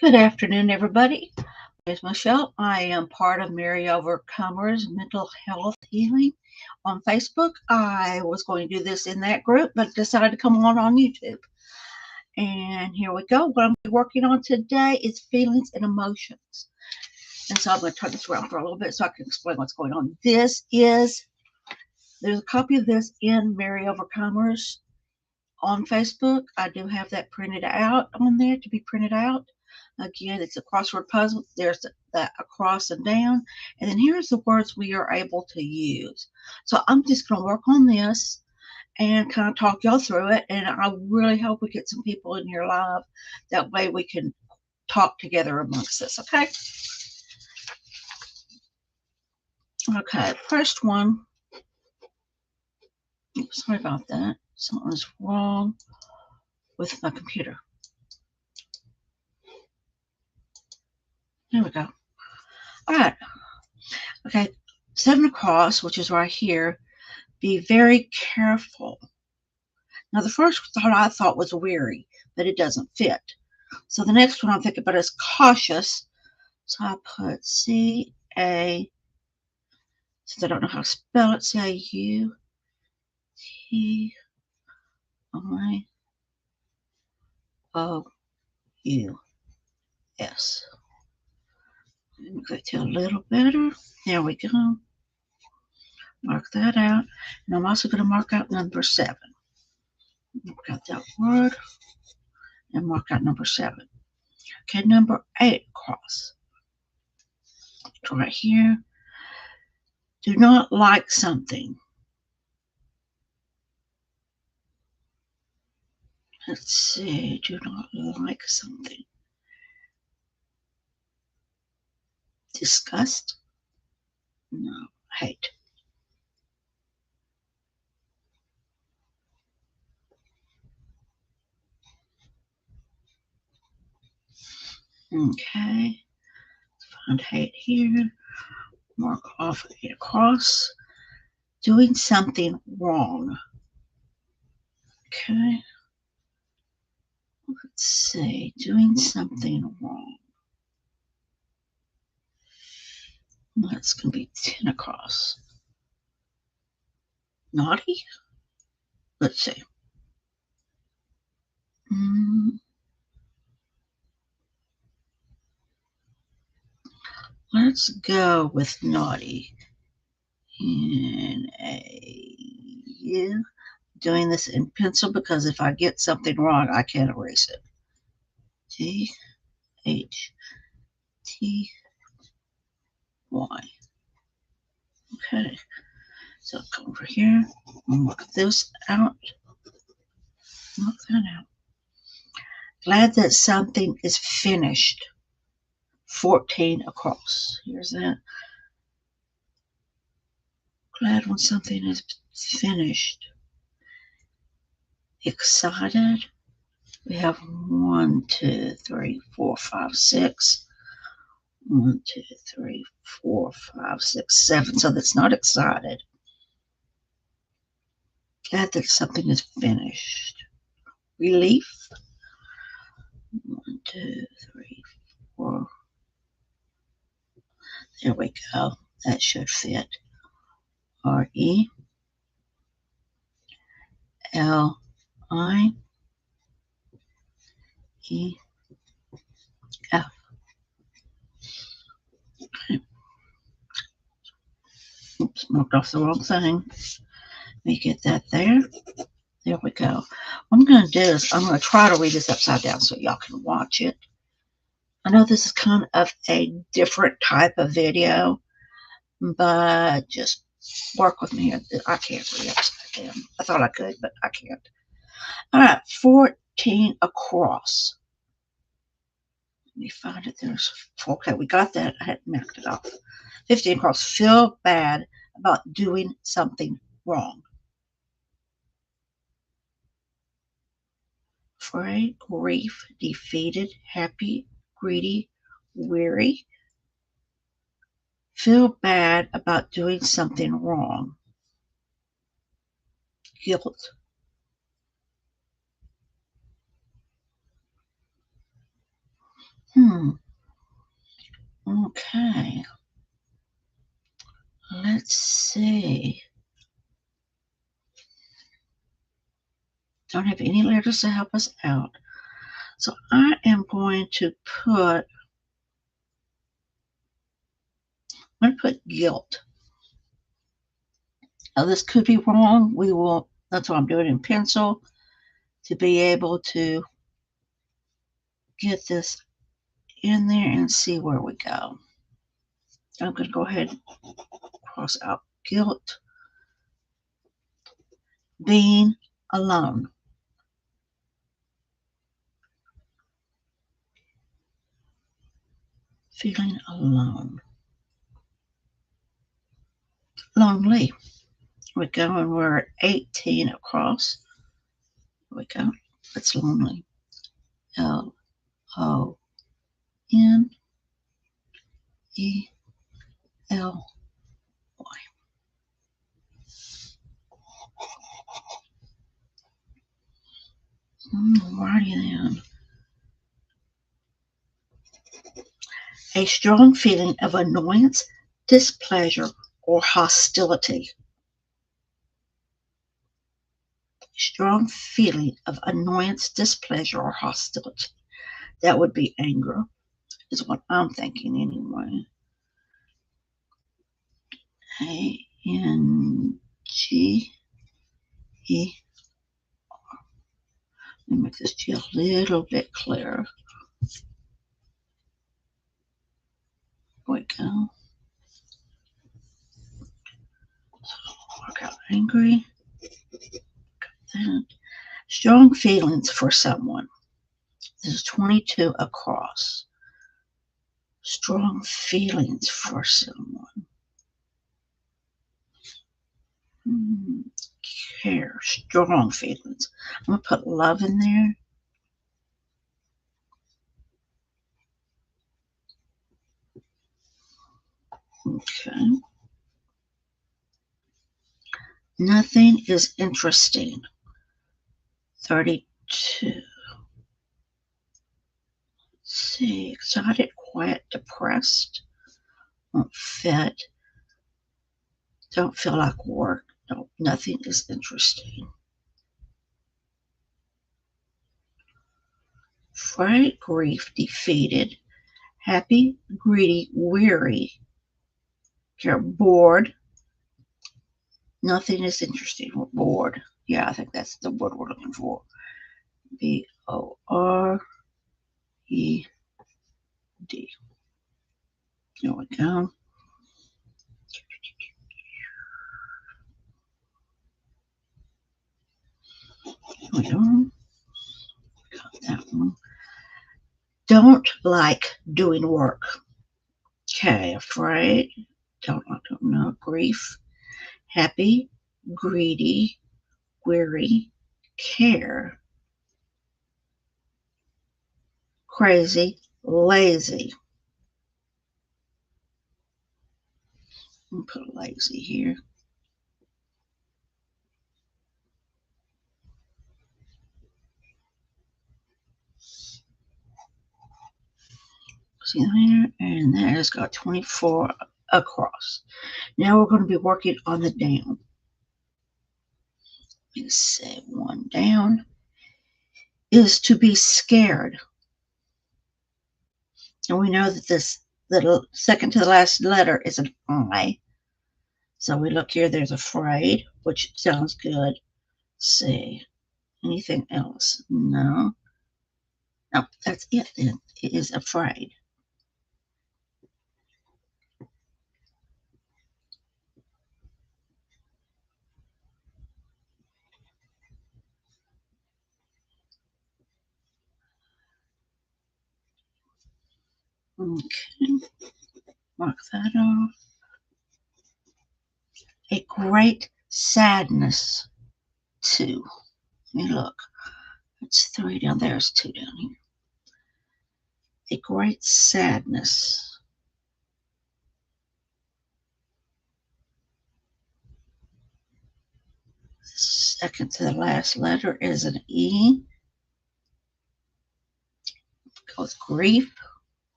Good afternoon, everybody. My name is Michelle. I am part of Mary Overcomers Mental Health Healing on Facebook. I was going to do this in that group, but decided to come on YouTube. And here we go. What I'm working on today is feelings and emotions. And so I'm going to turn this around for a little bit so I can explain what's going on. There's a copy of this in Mary Overcomers on Facebook. I do have that printed out on there to be printed out. Again, it's a crossword puzzle. There's that across and down. And then here's the words we are able to use. So I'm just going to work on this and kind of talk y'all through it. And I really hope we get some people in here live. That way we can talk together amongst us, okay? Okay, first one. Oops, sorry about that. Something's wrong with my computer. There we go. All right. Okay, 7 across, which is right here. Be very careful. Now, the first thought I thought was weary, but it doesn't fit. So the next one I'm thinking about is cautious. So I put C-A, since I don't know how to spell it, C-A-U-T-I-O-U-S. Make that a little better. There we go. Mark that out. And I'm also going to mark out number 7. Mark out that word and mark out number 7. Okay, number 8 across. Right here. Do not like something. Let's see. Do not like something. Disgust? No. Hate. Okay. Find hate here. Mark off 8 across. Doing something wrong. Okay. Let's see. Doing something wrong. That's going to be 10 across. Naughty? Let's see. Let's go with naughty. N-A-U. Doing this in pencil because if I get something wrong, I can't erase it. T-H-T-Y. Okay. So come over here and mark this out. Mark that out. Glad that something is finished. 14 across. Here's that. Glad when something is finished. Excited. We have 1, 2, 3, 4, 5, 6. 1, 2, 3, 4, 5, 6, 7. So that's not excited. Glad that something is finished. Relief. 1, 2, 3, 4. There we go. That should fit. R-E-L-I-E-F. Okay. Oops, marked off the wrong thing. Let me get that there. There we go. What I'm going to do is I'm going to try to read this upside down so y'all can watch it. I know this is kind of a different type of video, but just work with me. I can't read upside down. I thought I could, but I can't. All right, 14 across. Let me find it. There's, okay, we got that. I hadn't marked it off. 15 across. Feel bad about doing something wrong. Afraid, grief, defeated, happy, greedy, weary. Feel bad about doing something wrong. Guilt. Okay. Let's see. Don't have any letters to help us out. So I am going to put, guilt. Now this could be wrong. That's what I'm doing in pencil to be able to get this in there and see where we go. I'm going to go ahead and cross out guilt. Being alone. Feeling alone. Lonely. We go and we're at 18 across. Here we go. It's lonely. Lonely. Alrighty then. A strong feeling of annoyance, displeasure, or hostility. Strong feeling of annoyance, displeasure, or hostility. That would be anger, is what I'm thinking anyway. A-N-G-E. Let me make this G a little bit clearer. There we go. Work out angry. Strong feelings for someone. This is 22 across. Strong feelings for someone. Care. Strong feelings. I'm going to put love in there. Okay. Nothing is interesting. 32. Let's see. Excited, quiet, depressed. Won't fit. Don't feel like work. No, nothing is interesting. Fright, grief, defeated. Happy, greedy, weary. You're bored. Nothing is interesting. We're bored. Yeah, I think that's the word we're looking for. B-O-R-E-D. There we go. Here we go. Got that one. Don't like doing work. Okay, afraid. Don't know. Grief. Happy, greedy, weary, care, crazy, lazy. I'll put lazy here. See there? And that has got 24 across. Now we're going to be working on the down. Let's say one down is to be scared. And we know that this little second to the last letter is an I. So we look here, there's afraid, which sounds good. Let's see. Anything else? No. No, that's it then. It is afraid. Okay. Mark that off. A great sadness. 2. Let me look. It's 3 down there. It's 2 down here. A great sadness. Second to the last letter is an E. Go with grief.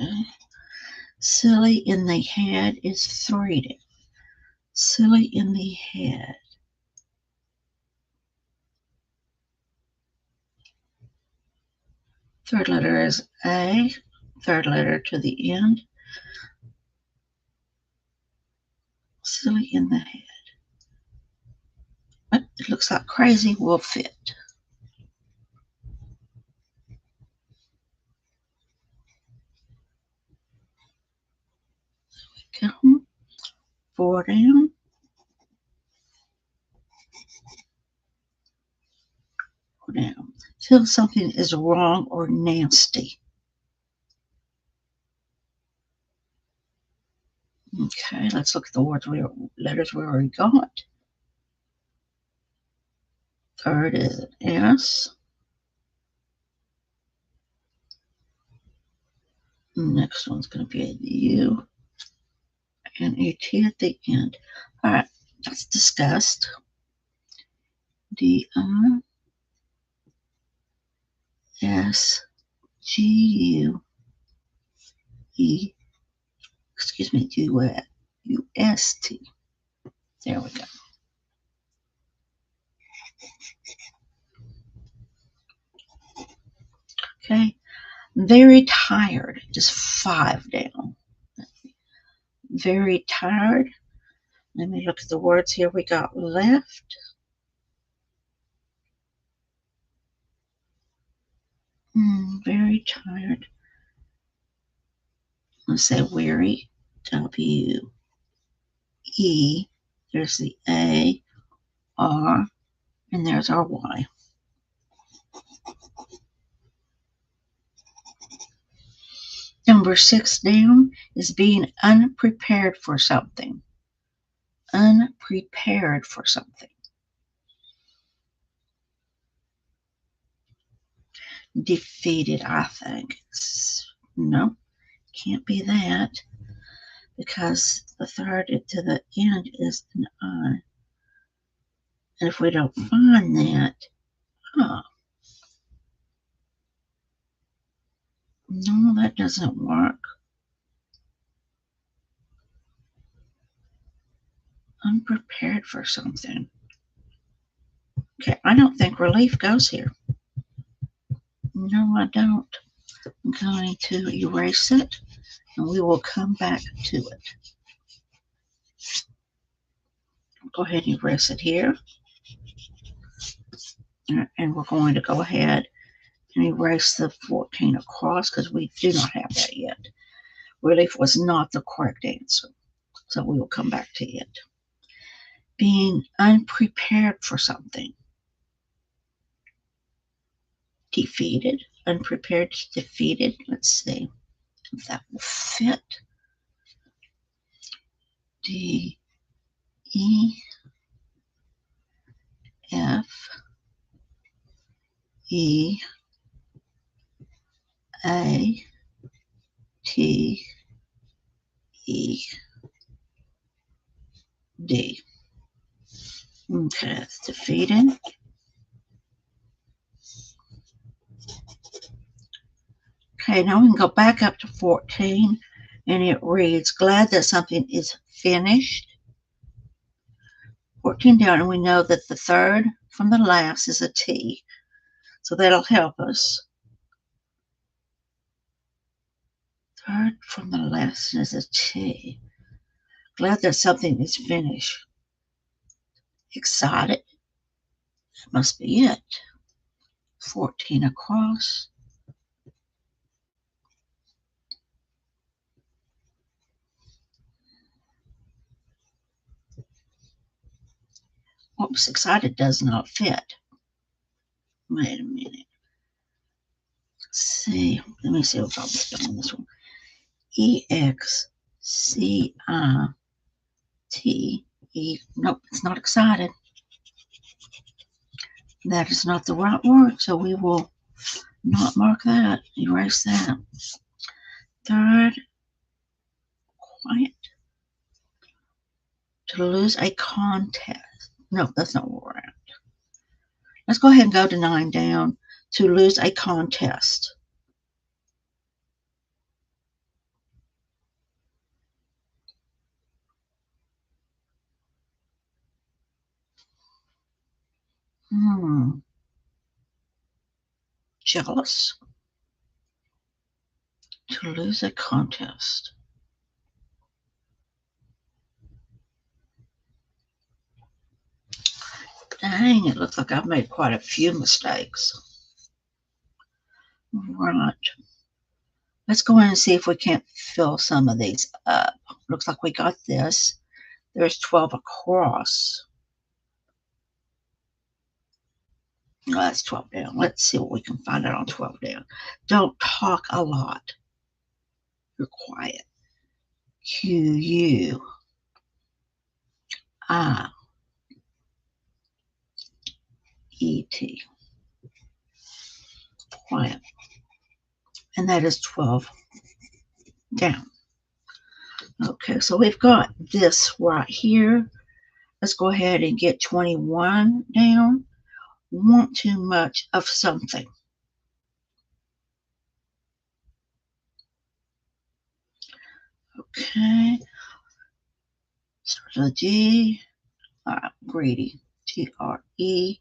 Okay. Silly in the head is 3 down. Silly in the head. Third letter is A. Third letter to the end. Silly in the head. But it looks like crazy will fit. There we go. 4 down. 4 down. Feel something is wrong or nasty. Okay, let's look at the letters we already got. Third is an S. Next one's going to be a U and a T at the end. All right, that's discussed. D-I-S-G-U-E, excuse me, U-S-T. There we go. Okay, very tired is 5 down. Very tired. Let me look at the words here we got left. Very tired. Let's say weary. W-E. There's the A, R, and there's our Y. Number 6 down is being unprepared for something. Unprepared for something. Defeated, I think. No, can't be that, because the third to the end is an I. And if we don't find that, no, that doesn't work. Unprepared for something. Okay, I don't think relief goes here. No, I don't. I'm going to erase it, and we will come back to it. Go ahead and erase it here. And we're going to go ahead and erase the 14 across because we do not have that yet. Relief was not the correct answer, so we will come back to it. Being unprepared for something. Defeated, unprepared, defeated. Let's see if that will fit. D, E, F, E, A, T, E, D. Okay, that's defeated. Okay, now we can go back up to 14, and it reads, glad that something is finished. 14 down, and we know that the third from the last is a T, so that'll help us. Third from the last is a T. Glad that something is finished. Excited. That must be it. 14 across. Oops, excited does not fit. Wait a minute. Let's see. Let me see what I've done on this one. E-X-C-I-T-E. Nope, it's not excited. That is not the right word, so we will not mark that. Erase that. Third, quiet. To lose a contest. No, that's not where we're at. Let's go ahead and go to 9 down. To lose a contest. Jealous. To lose a contest. Dang, it looks like I've made quite a few mistakes. Right. Let's go in and see if we can't fill some of these up. Looks like we got this. There's 12 across. No, that's 12 down. Let's see what we can find out on 12 down. Don't talk a lot. You're quiet. Q-U-I-E-T. Quiet. And that is 12 down. Okay, so we've got this right here. Let's go ahead and get 21 down. Want too much of something. Okay. Starts with a G. Greedy. G-R-E-E-D-Y.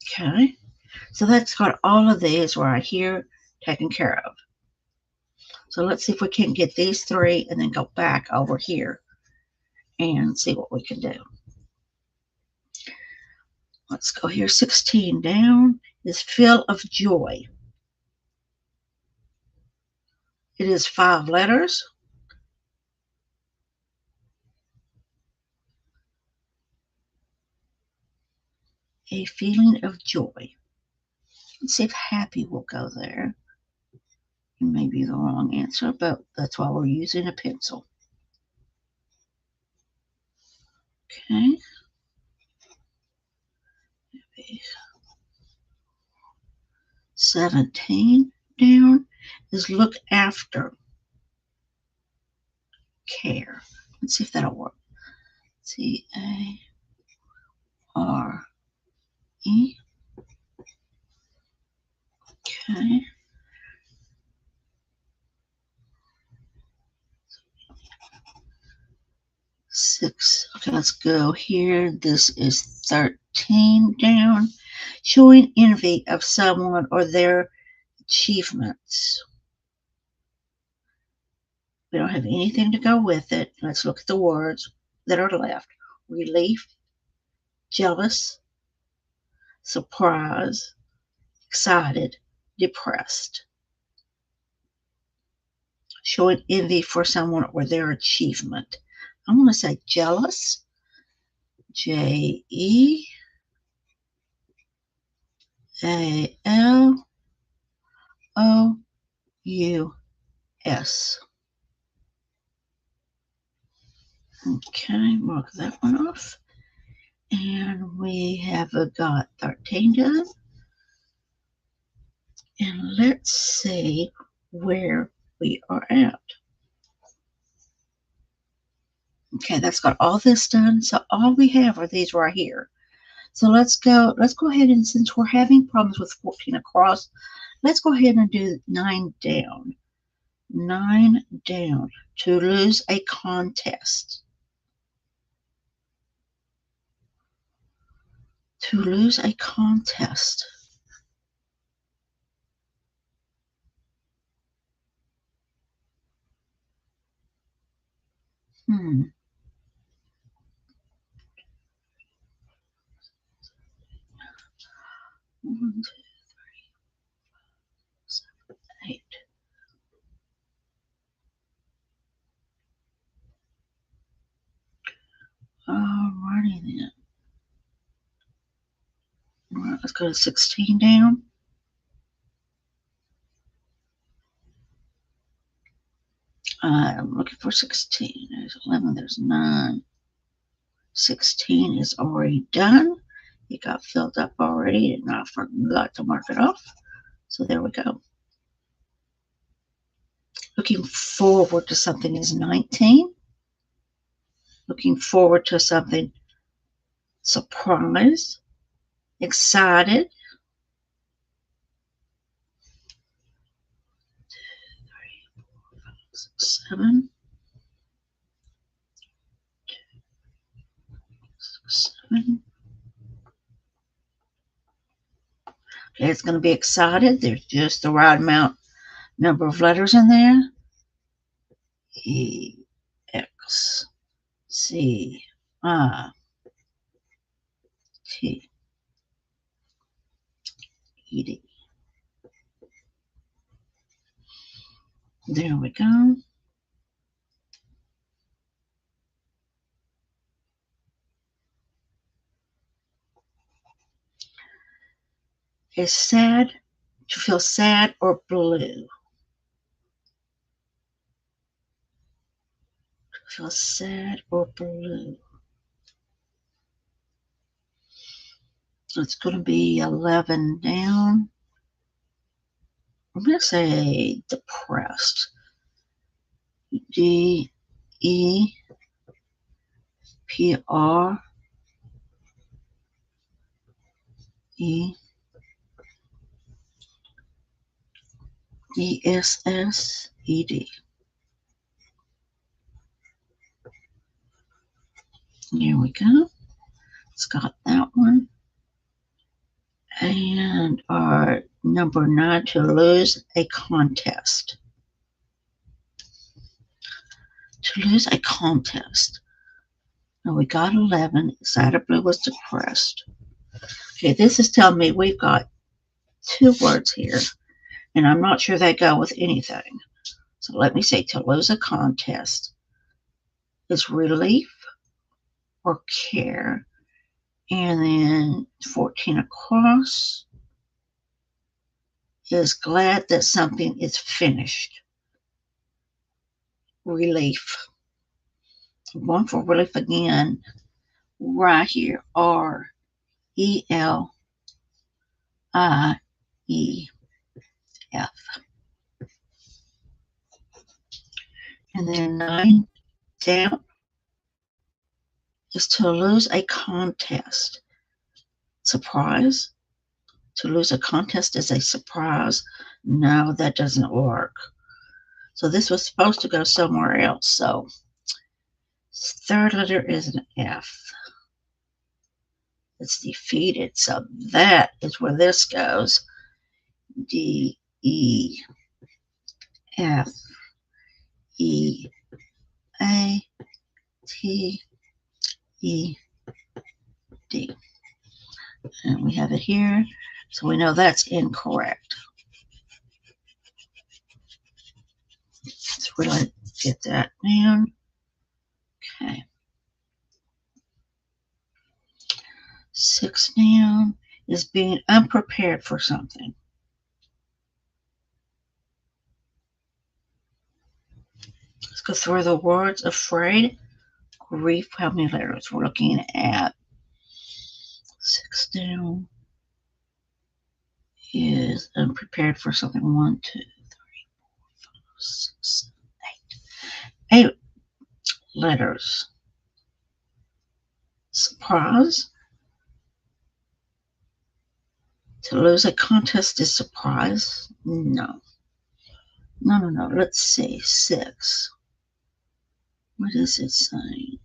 Okay. So that's got all of these right here taken care of. So let's see if we can get these three and then go back over here and see what we can do. Let's go here. 16 down is fill of joy. It is 5 letters. A feeling of joy. Let's see if happy will go there. It may be the wrong answer, but that's why we're using a pencil. Okay. 17 down is look after. Care. Let's see if that'll work. C-A-R-E. Okay. Six. Okay, let's go here. This is 13 down. Showing envy of someone or their achievements. We don't have anything to go with it. Let's look at the words that are left. Relief, jealous, surprise, excited, depressed. Showing envy for someone or their achievement. I'm going to say jealous. J-E-A-L-O-U-S. Okay, mark that one off. And we have got 13 done. And let's see where we are at. Okay, that's got all this done. So all we have are these right here. So let's go ahead and since we're having problems with 14 across, let's go ahead and do 9 down. 9 down to lose a contest. To lose a contest. One, 2, 3, 7, 8. Alrighty then. All right, let's go to 16 down. I'm looking for 16. There's 11, there's 9. 16 is already done. It got filled up already, and I forgot to mark it off. So there we go. Looking forward to something is 19. Looking forward to something surprised, excited. 2, 3, 4, 5, 6, 7. Okay, it's going to be excited. There's just the right number of letters in there. E, X, C, I, T, E, D. There we go. Is sad, to feel sad or blue? Feel sad or blue? So it's going to be 11 down. I'm going to say depressed. D E P R E E S S E D. Here we go. It's got that one. And our number 9, to lose a contest. To lose a contest. Now we got 11. Sad or blue was depressed. Okay, this is telling me we've got 2 words here, and I'm not sure they go with anything. So let me say, to lose a contest is relief or care. And then 14 across is glad that something is finished. Relief. One for relief again, right here, R E L I E F. And then 9 down is to lose a contest. Surprise. To lose a contest is a surprise. No, that doesn't work. So this was supposed to go somewhere else. So 3rd letter is an F. It's defeated. So that is where this goes. D E F E A T E D. And we have it here. So we know that's incorrect. Let's really get that down. Okay. 6 down is being unprepared for something. Let's go through the words. Afraid, grief. How many letters? We're looking at 6 down is unprepared for something. 1, 2, 3, 4, 5, 6, 8. 8 letters. Surprise. To lose a contest is surprise. No. No. Let's see. 6. What is it saying?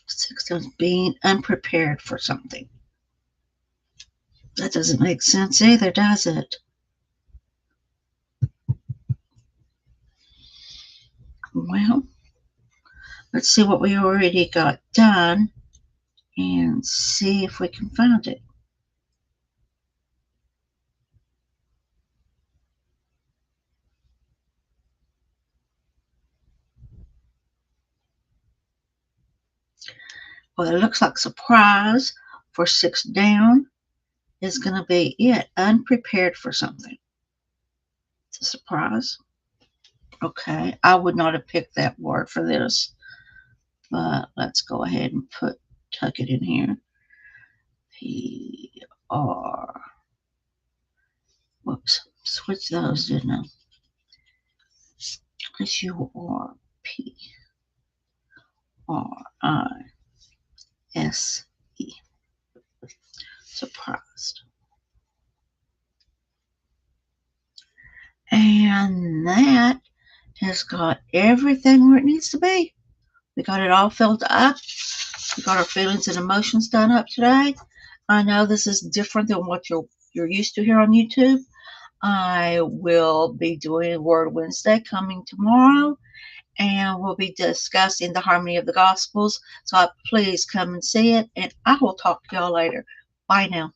6 is being unprepared for something. That doesn't make sense either, does it? Well, let's see what we already got done and see if we can find it. Well, it looks like surprise for 6 down is going to be it. Unprepared for something. It's a surprise. Okay, I would not have picked that word for this, but let's go ahead and tuck it in here. P-R. Whoops, switch those, didn't I? S-U-R-P-R-I-S-E. Surprised. And that has got everything where it needs to be. We got it all filled up. We got our feelings and emotions done up today. I know this is different than what you're used to here on YouTube. I will be doing Word Wednesday coming tomorrow, and we'll be discussing the harmony of the Gospels. So please come and see it, and I will talk to y'all later. Bye now.